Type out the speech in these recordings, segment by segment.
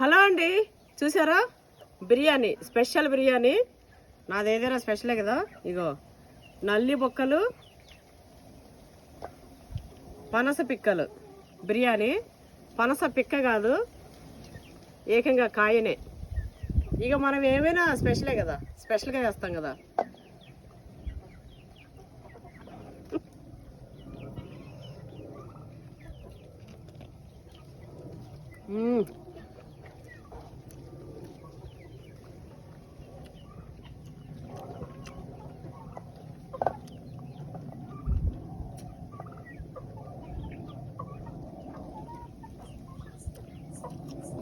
Hello అండి, చూసారా biryani, special biryani. నాది ఏదైనా స్పెషలే కదా. ఇగో నల్లి బొక్కలు, పనస పిక్కలు బిర్యానీ. పనస పిక్క కాదు, ఏకంగా కాయనే. ఇక మనం ఏమైనా స్పెషలే కదా, స్పెషల్గా చేస్తాం కదా.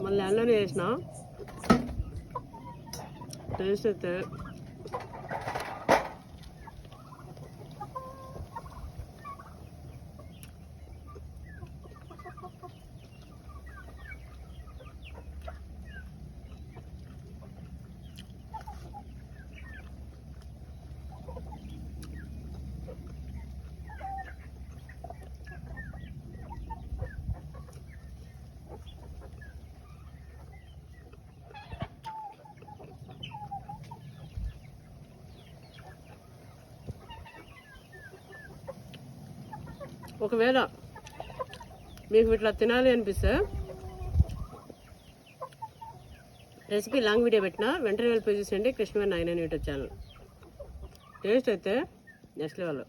మళ్ళీ అల్లనే చేసిన టేస్ట్ అయితే ఒకవేళ మీకు ఇట్లా తినాలి అనిపిస్తే రెసిపీ లాంగ్ వీడియో పెట్టినా వెంటనే వెళ్ళి చూసేయండి. Krishna 99 YouTube channel. టేస్ట్ అయితే నెక్స్ట్ లెవెల్.